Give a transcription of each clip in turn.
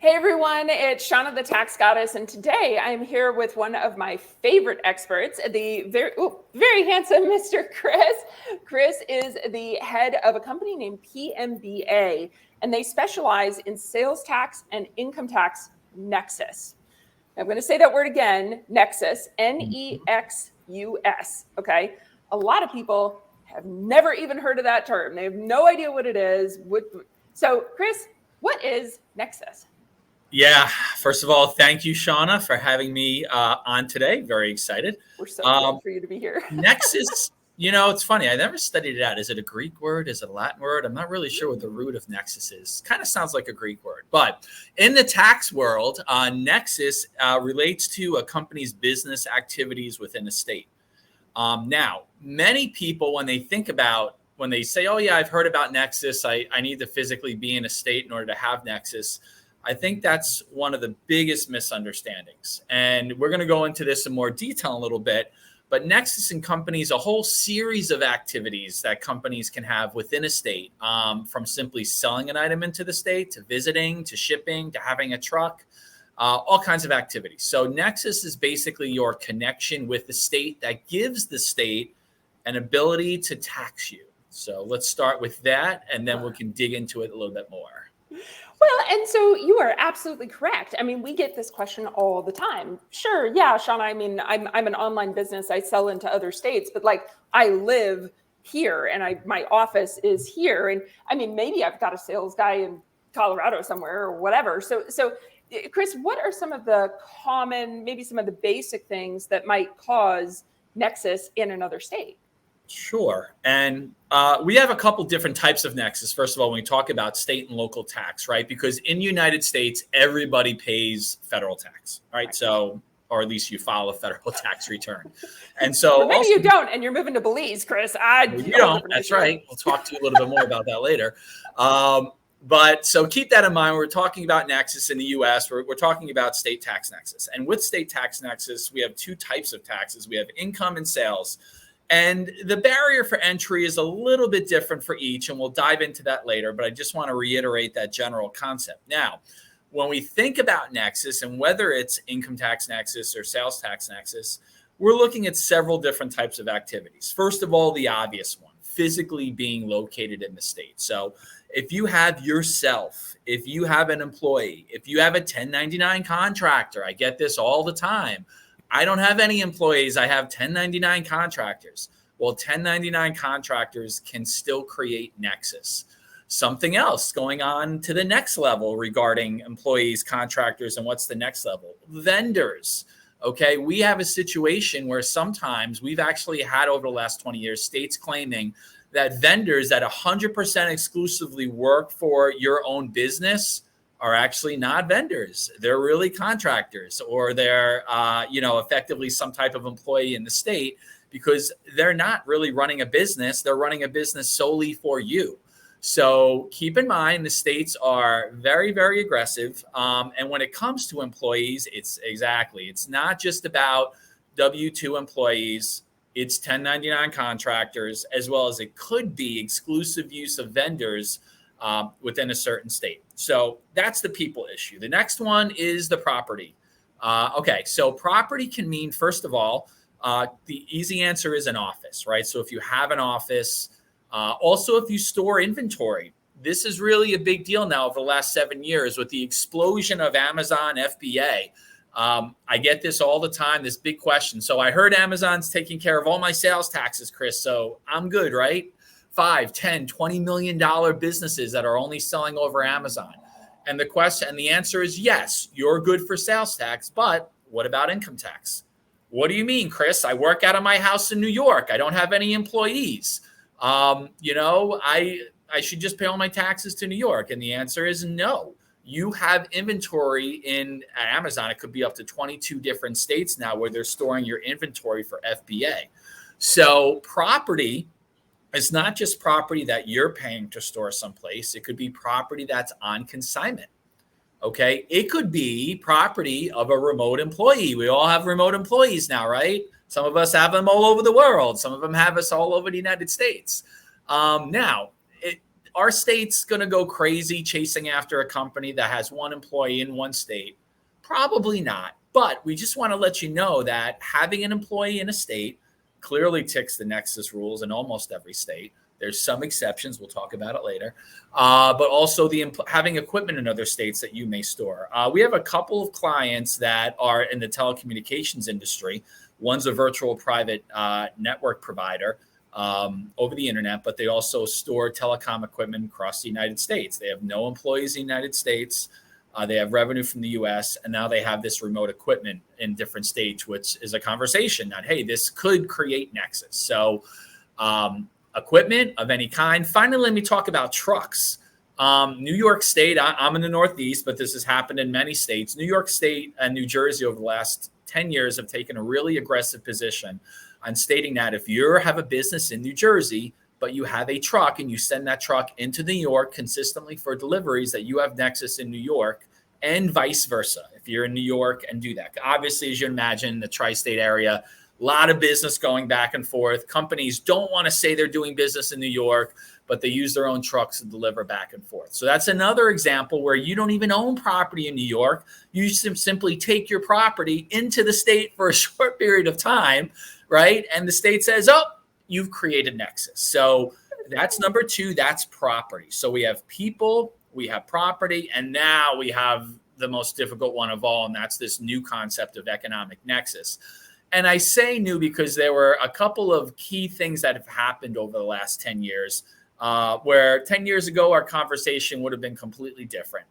Hey everyone, it's Shauna the Tax Goddess, and today I'm here with one of my favorite experts, the very handsome Mr. Chris. Chris is the head of a company named PMBA, and they specialize in sales tax and income tax nexus. I'm going to say that word again, nexus, Nexus, okay? A lot of people have never even heard of that term. They have no idea what it is. So, Chris, what is nexus? Yeah, first of all, thank you, Shauna, for having me on today. Very excited. We're so glad for you to be here. Nexus, it's funny. I never studied it out. Is it a Greek word? Is it a Latin word? I'm not really sure what the root of nexus is. Kind of sounds like a Greek word. But in the tax world, nexus relates to a company's business activities within a state. Now, many people, when they say, oh, yeah, I've heard about nexus, I need to physically be in a state in order to have nexus. I think that's one of the biggest misunderstandings. And we're going to go into this in more detail in a little bit. But nexus encompasses a whole series of activities that companies can have within a state, from simply selling an item into the state to visiting, to shipping, to having a truck, all kinds of activities. So nexus is basically your connection with the state that gives the state an ability to tax you. So let's start with that, and then we can dig into it a little bit more. Well, and so you are absolutely correct. I mean, we get this question all the time. Sure, yeah, Shauna, I mean, I'm an online business. I sell into other states, but like I live here and my office is here. And I mean, maybe I've got a sales guy in Colorado somewhere or whatever. So Chris, what are some of the common, maybe some of the basic things that might cause nexus in another state? Sure. And we have a couple different types of nexus. First of all, when we talk about state and local tax, right? Because in the United States, everybody pays federal tax, right? So, or at least you file a federal tax return. And so maybe you don't, and you're moving to Belize, Chris. You don't. That's right. We'll talk to you a little bit more about that later. But so keep that in mind. We're talking about nexus in the U.S. We're talking about state tax nexus. And with state tax nexus, we have two types of taxes. We have income and sales. And the barrier for entry is a little bit different for each, and we'll dive into that later, but I just want to reiterate that general concept. Now, when we think about nexus, and whether it's income tax nexus or sales tax nexus, we're looking at several different types of activities. First of all, the obvious one, physically being located in the state. So if you have yourself, if you have an employee, if you have a 1099 contractor, I get this all the time. I don't have any employees. I have 1099 contractors. Well, 1099 contractors can still create nexus. Something else going on to the next level regarding employees, contractors, and what's the next level? Vendors. Okay, we have a situation where sometimes we've actually had over the last 20 years states claiming that vendors that 100% exclusively work for your own business are actually not vendors. They're really contractors, or they're, effectively some type of employee in the state, because they're not really running a business. They're running a business solely for you. So keep in mind, the states are very, very aggressive. And when it comes to employees, it's not just about W-2 employees. It's 1099 contractors, as well as it could be exclusive use of vendors within a certain state. So that's the people issue. The next one is the property. So property can mean, first of all, the easy answer is an office, right? So if you have an office, also if you store inventory, this is really a big deal now over the last 7 years with the explosion of Amazon FBA. I get this all the time, this big question. So I heard Amazon's taking care of all my sales taxes, Chris, so I'm good, right? 5, 10, $20 million businesses that are only selling over Amazon. And the answer is yes, you're good for sales tax, but what about income tax? What do you mean, Chris? I work out of my house in New York. I don't have any employees. I should just pay all my taxes to New York. And the answer is no. You have inventory in Amazon. It could be up to 22 different states now where they're storing your inventory for FBA. So property, it's not just property that you're paying to store someplace. It could be property that's on consignment. Okay. It could be property of a remote employee. We all have remote employees now, right? Some of us have them all over the world. Some of them have us all over the United States. Are states going to go crazy chasing after a company that has one employee in one state? Probably not. But we just want to let you know that having an employee in a state clearly ticks the Nexus rules in almost every state. There's some exceptions. We'll talk about it later. But also having equipment in other states that you may store. We have a couple of clients that are in the telecommunications industry. One's a virtual private network provider over the internet, but they also store telecom equipment across the United States. They have no employees in the United States. They have revenue from the US, and now they have this remote equipment in different states, which is a conversation that, hey, this could create Nexus. So equipment of any kind. Finally, let me talk about trucks. New York State, I'm in the Northeast, but this has happened in many states. New York State and New Jersey over the last 10 years have taken a really aggressive position on stating that if you have a business in New Jersey, but you have a truck and you send that truck into New York consistently for deliveries, that you have Nexus in New York, and vice versa. If you're in New York and do that, obviously, as you imagine, the tri-state area, a lot of business going back and forth. Companies don't want to say they're doing business in New York, but they use their own trucks to deliver back and forth. So that's another example where you don't even own property in New York. You simply take your property into the state for a short period of time, right? And the state says, oh, you've created Nexus. So that's number two. That's property. So we have people, we have property, and now we have the most difficult one of all, and that's this new concept of economic nexus. And I say new because there were a couple of key things that have happened over the last 10 years, where 10 years ago, our conversation would have been completely different.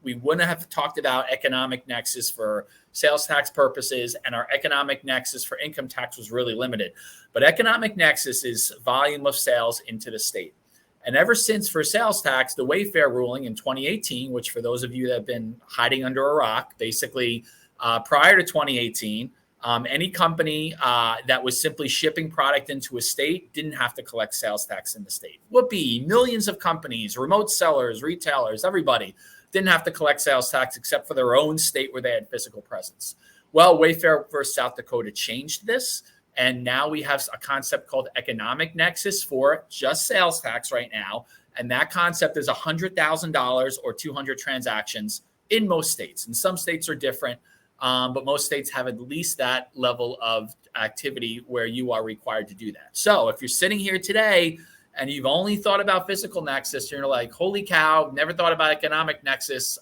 We wouldn't have talked about economic nexus for sales tax purposes, and our economic nexus for income tax was really limited. But economic nexus is volume of sales into the state. And ever since for sales tax, the Wayfair ruling in 2018, which for those of you that have been hiding under a rock, basically prior to 2018, any company that was simply shipping product into a state didn't have to collect sales tax in the state. Whoopee, millions of companies, remote sellers, retailers, everybody didn't have to collect sales tax except for their own state where they had physical presence. Well, Wayfair versus South Dakota changed this. And now we have a concept called economic nexus for just sales tax right now. And that concept is $100,000 or 200 transactions in most states. And some states are different. But most states have at least that level of activity where you are required to do that. So if you're sitting here today and you've only thought about physical nexus, you're like, holy cow, never thought about economic nexus.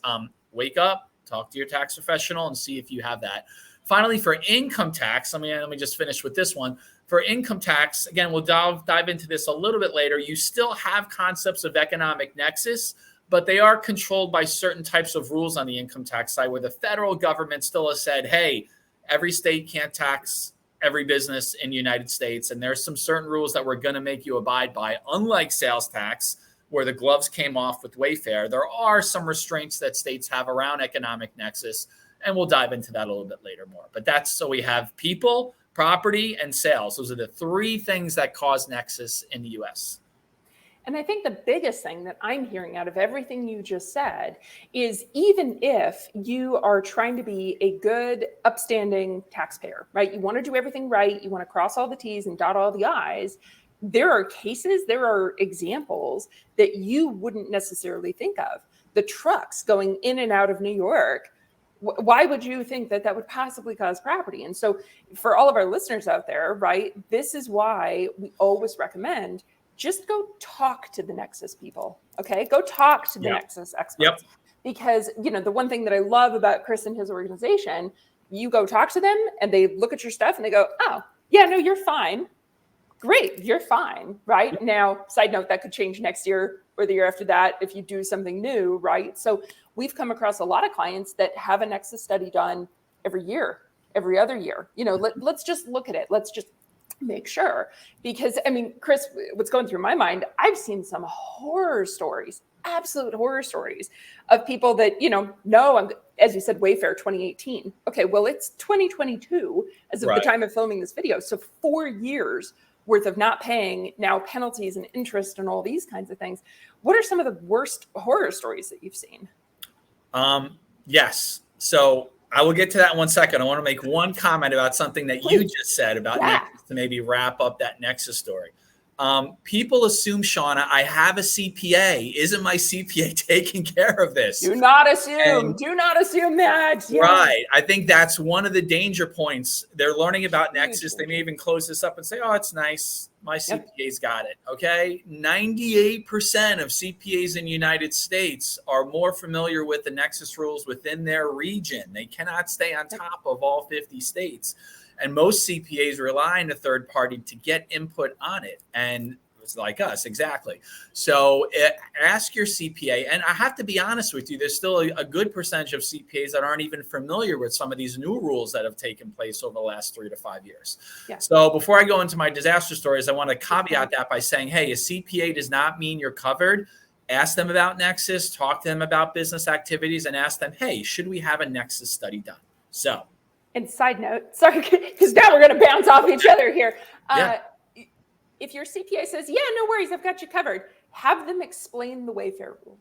Wake up, talk to your tax professional and see if you have that. Finally, for income tax, let me just finish with this one. For income tax, again, we'll dive into this a little bit later. You still have concepts of economic nexus, but they are controlled by certain types of rules on the income tax side where the federal government still has said, hey, every state can't tax every business in the United States. And there's some certain rules that we're going to make you abide by. Unlike sales tax, where the gloves came off with Wayfair, there are some restraints that states have around economic nexus. And we'll dive into that a little bit later more. But that's so we have people, property, and sales. Those are the three things that cause nexus in the U.S. And I think the biggest thing that I'm hearing out of everything you just said is even if you are trying to be a good, upstanding taxpayer, right? You want to do everything right. You want to cross all the T's and dot all the I's. There are cases, there are examples that you wouldn't necessarily think of. The trucks going in and out of New York. Why would you think that that would possibly cause property? And so for all of our listeners out there, right, this is why we always recommend just go talk to the Nexus people, okay? Go talk to the Nexus experts. Because, you know, the one thing that I love about Chris and his organization, you go talk to them and they look at your stuff and they go, oh, yeah, no, you're fine. Great, you're fine, right? Now, side note, that could change next year or the year after that if you do something new, right? So we've come across a lot of clients that have a Nexus study done every year, every other year. You know, let's just look at it. Let's just make sure. Because, I mean, Chris, what's going through my mind, I've seen some horror stories, absolute horror stories of people that, you know, I'm, as you said, Wayfair 2018. Okay, well, it's 2022 as of the time of filming this video. So 4 years worth of not paying, now penalties and interest and all these kinds of things. What are some of the worst horror stories that you've seen? Yes. So I will get to that in 1 second. I want to make one comment about something that you just said about Nexus to maybe wrap up that Nexus story. People assume, Shauna, I have a CPA. Isn't my CPA taking care of this? Do not assume. Do not assume that. Yeah. Right. I think that's one of the danger points. They're learning about Nexus. They may even close this up and say, oh, it's nice. My CPA's got it. Okay. 98% of CPAs in the United States are more familiar with the Nexus rules within their region. They cannot stay on top of all 50 states. And most CPAs rely on a third party to get input on it. And it's like us, exactly. So ask your CPA. And I have to be honest with you, there's still a good percentage of CPAs that aren't even familiar with some of these new rules that have taken place over the last 3 to 5 years. Yeah. So before I go into my disaster stories, I want to caveat that by saying, hey, a CPA does not mean you're covered. Ask them about Nexus, talk to them about business activities, and ask them, hey, should we have a Nexus study done? So. And side note, sorry, because now we're going to bounce off each other here. If your CPA says, yeah, no worries, I've got you covered, have them explain the Wayfair rule.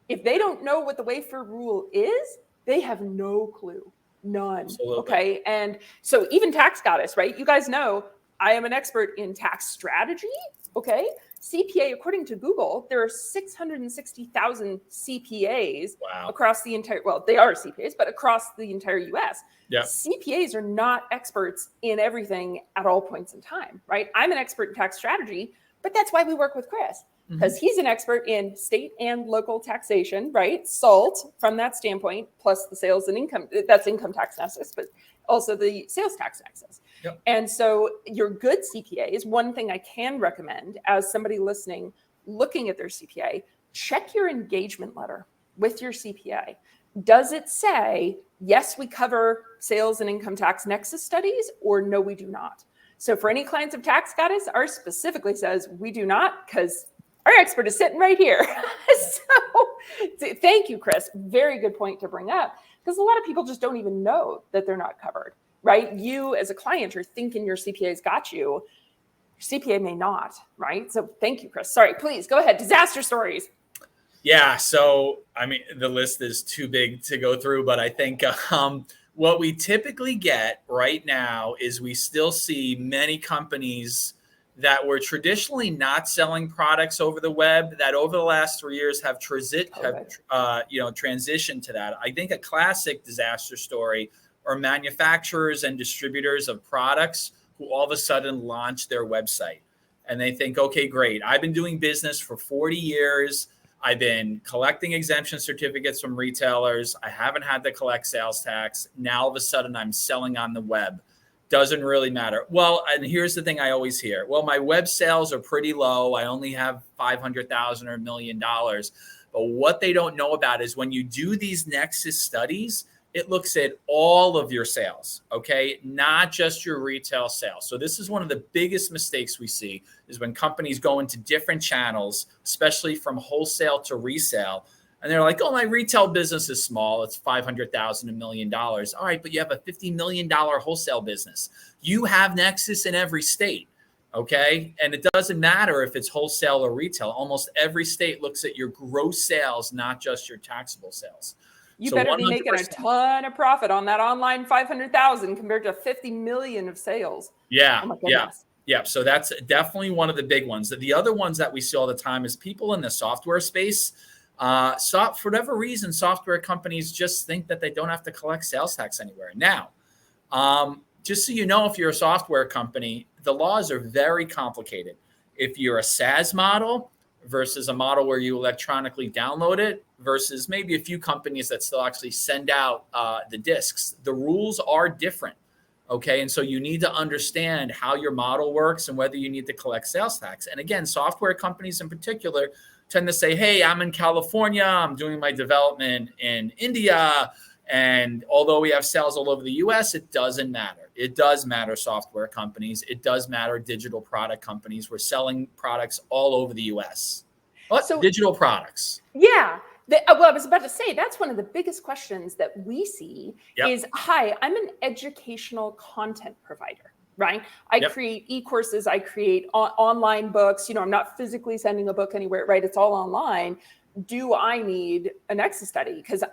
If they don't know what the Wayfair rule is, they have no clue. None. Absolutely. Okay. And so even Tax Goddess, right? You guys know I am an expert in tax strategy. Okay. CPA, according to Google, there are 660,000 CPAs across the entire, well, they are CPAs, but across the entire US. Yep. CPAs are not experts in everything at all points in time, right? I'm an expert in tax strategy, but that's why we work with Chris, because he's an expert in state and local taxation, right? SALT from that standpoint, plus the sales and income, that's income tax nexus, but also the sales tax nexus. Yep. And so your good CPA is one thing I can recommend as somebody listening, looking at their CPA, check your engagement letter with your CPA. Does it say, yes, we cover sales and income tax nexus studies, or no, we do not? So for any clients of Tax Goddess, ours specifically says we do not, because our expert is sitting right here. So thank you, Chris. Very good point to bring up, because a lot of people just don't even know that they're not covered, right? You as a client are thinking your CPA's got you. Your CPA may not, right? So thank you, Chris. Sorry, please go ahead. Disaster stories. Yeah. So, I mean, the list is too big to go through, but I think what we typically get right now is we still see many companies that were traditionally not selling products over the web that over the last 3 years have transitioned to that. I think a classic disaster story are manufacturers and distributors of products who all of a sudden launch their website and they think, okay, great. I've been doing business for 40 years. I've been collecting exemption certificates from retailers. I haven't had to collect sales tax. Now all of a sudden I'm selling on the web. Doesn't really matter. Well, and here's the thing I always hear. Well, my web sales are pretty low. I only have $500,000 or $1 million. But what they don't know about is when you do these Nexus studies, it looks at all of your sales, okay? Not just your retail sales. So this is one of the biggest mistakes we see is when companies go into different channels, especially from wholesale to resale. And they're like, oh, my retail business is small. It's $500,000, $1 million. All right, but you have a $50 million wholesale business. You have Nexus in every state, okay? And it doesn't matter if it's wholesale or retail. Almost every state looks at your gross sales, not just your taxable sales. You better be making a ton of profit on that online 500,000 compared to 50 million of sales. Yeah, yeah. So that's definitely one of the big ones. The other ones that we see all the time is people in the software space. For whatever reason, software companies just think that they don't have to collect sales tax anywhere. Now, just so you know, if you're a software company, the laws are very complicated. If you're a SaaS model versus a model where you electronically download it versus maybe a few companies that still actually send out the discs, the rules are different. Okay. And so you need to understand how your model works and whether you need to collect sales tax. And again, software companies in particular tend to say, hey, I'm in California, I'm doing my development in India. And although we have sales all over the US, it doesn't matter. It does matter, software companies. It does matter, digital product companies. We're selling products all over the US. But so, digital products. Yeah. Well, I was about to say, that's one of the biggest questions that we see is, hi, I'm an educational content provider, right? I create e-courses, I create online books. I'm not physically sending a book anywhere, right? It's all online. Do I need a Nexus study? Because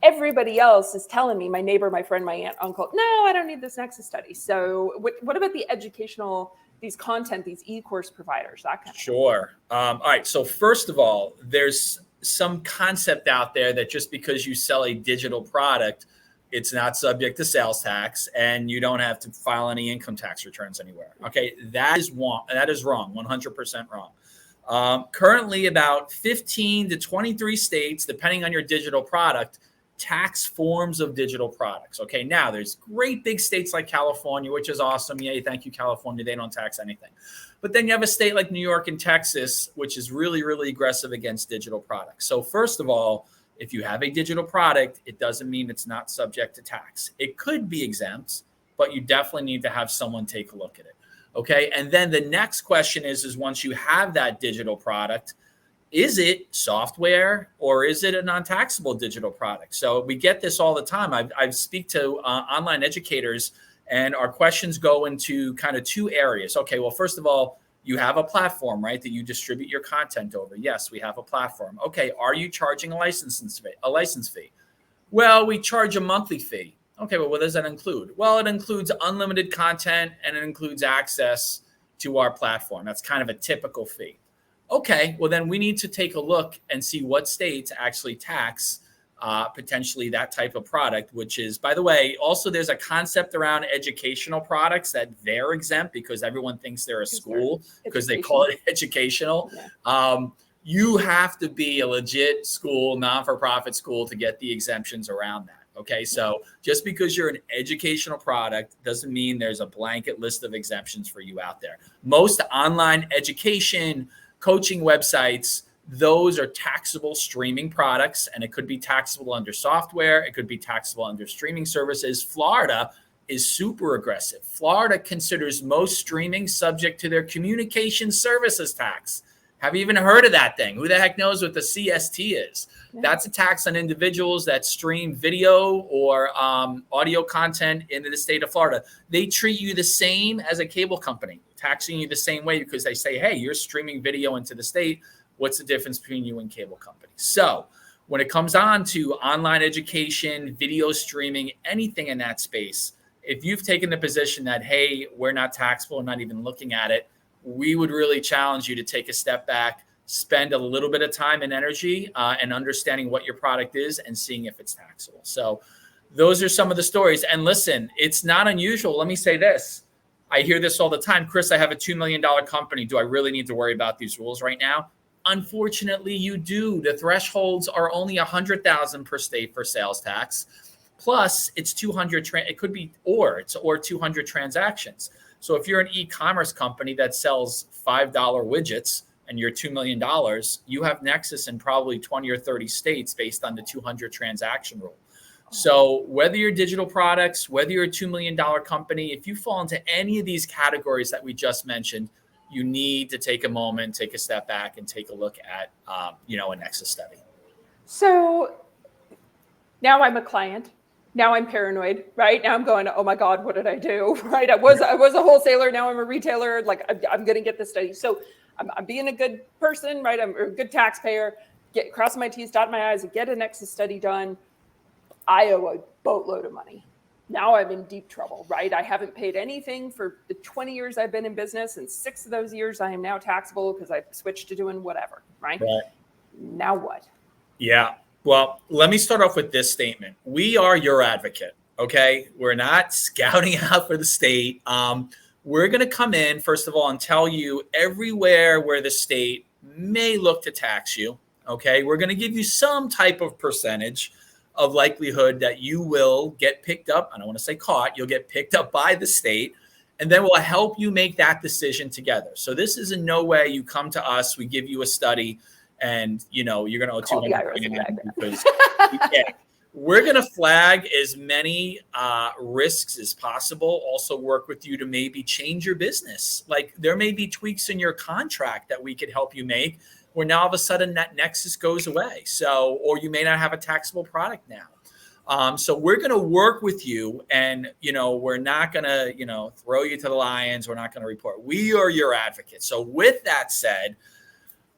everybody else is telling me, my neighbor, my friend, my aunt, uncle, no, I don't need this Nexus study. So what about the educational these content, these e-course providers, that kind of thing? Sure. All right. So first of all, there's some concept out there that just because you sell a digital product, it's not subject to sales tax and you don't have to file any income tax returns anywhere. Okay. That is wrong. 100% wrong. Currently about 15 to 23 states, depending on your digital product, tax forms of digital products. Okay. Now there's great big states like California, which is awesome. Yay. Thank you, California. They don't tax anything. But then you have a state like New York and Texas, which is really, really aggressive against digital products. So first of all, if you have a digital product, it doesn't mean it's not subject to tax. It could be exempt, but you definitely need to have someone take a look at it. Okay. And then the next question is once you have that digital product, is it software or is it a non-taxable digital product? So we get this all the time. I speak to online educators and our questions go into kind of two areas. Okay, well, first of all, you have a platform, right, that you distribute your content over. Yes, we have a platform. Okay, are you charging a license fee? Well, we charge a monthly fee. Okay, well, what does that include? Well, it includes unlimited content and it includes access to our platform. That's kind of a typical fee. Okay, well, then we need to take a look and see what states actually tax potentially that type of product, which is, by the way, also there's a concept around educational products that they're exempt because everyone thinks they're a school because they call it educational. Yeah. You have to be a legit school, non-for-profit school to get the exemptions around that. Okay, so just because you're an educational product doesn't mean there's a blanket list of exemptions for you out there. Most online education coaching websites, those are taxable streaming products, and it could be taxable under software. It could be taxable under streaming services. Florida is super aggressive. Florida considers most streaming subject to their communication services tax. Have you even heard of that thing? Who the heck knows what the CST is? Yeah. That's a tax on individuals that stream video or audio content into the state of Florida. They treat you the same as a cable company, taxing you the same way because they say, hey, you're streaming video into the state. What's the difference between you and cable companies? So when it comes on to online education, video streaming, anything in that space, if you've taken the position that, hey, we're not taxable, not even looking at it, we would really challenge you to take a step back, spend a little bit of time and energy and understanding what your product is and seeing if it's taxable. So those are some of the stories. And listen, it's not unusual. Let me say this. I hear this all the time. Chris, I have a $2 million company. Do I really need to worry about these rules right now? Unfortunately, you do. The thresholds are only $100,000 per state for sales tax. Plus, it's 200. It could be or 200 transactions. So if you're an e-commerce company that sells $5 widgets and you're $2 million, you have Nexus in probably 20 or 30 states based on the 200 transaction rule. So whether you're digital products, whether you're a $2 million company, if you fall into any of these categories that we just mentioned, you need to take a moment, take a step back and take a look at, a Nexus study. So now I'm a client. Now I'm paranoid, right? Now I'm going, oh my God, what did I do? Right? I was a wholesaler. Now I'm a retailer. Like I'm going to get this study. So I'm being a good person, right? I'm a good taxpayer. Cross my T's, dot my I's, and get a Nexus study done. I owe a boatload of money. Now I'm in deep trouble, right? I haven't paid anything for the 20 years I've been in business, and 6 of those years I am now taxable because I've switched to doing whatever, right? Now what? Yeah. Well, let me start off with this statement. We are your advocate, okay? We're not scouting out for the state. We're going to come in, first of all, and tell you everywhere where the state may look to tax you, okay? We're going to give you some type of percentage of likelihood that you will get picked up. I don't want to say caught. You'll get picked up by the state, and then we'll help you make that decision together. So this is in no way you come to us, we give you a study, and you're going to owe $200 because we're going to flag as many risks as possible. Also work with you to maybe change your business. Like there may be tweaks in your contract that we could help you make where now all of a sudden that Nexus goes away. So, or you may not have a taxable product now. So we're going to work with you and, we're not going to, throw you to the lions. We're not going to report. We are your advocate. So with that said,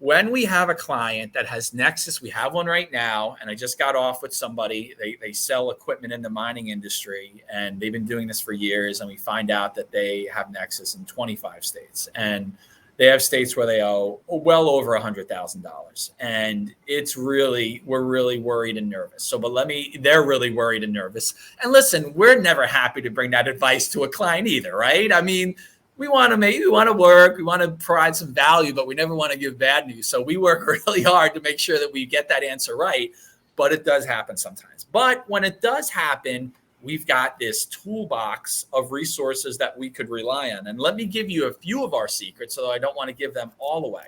when we have a client that has Nexus, we have one right now, and I just got off with somebody. They sell equipment in the mining industry, and they've been doing this for years. And we find out that they have Nexus in 25 states, and they have states where they owe well over $100,000, and we're really worried and nervous. They're really worried and nervous. And listen, we're never happy to bring that advice to a client either, right? I mean, we want to work, we want to provide some value, but we never want to give bad news. So we work really hard to make sure that we get that answer right, but it does happen sometimes. But when it does happen, we've got this toolbox of resources that we could rely on. And let me give you a few of our secrets, although I don't want to give them all away.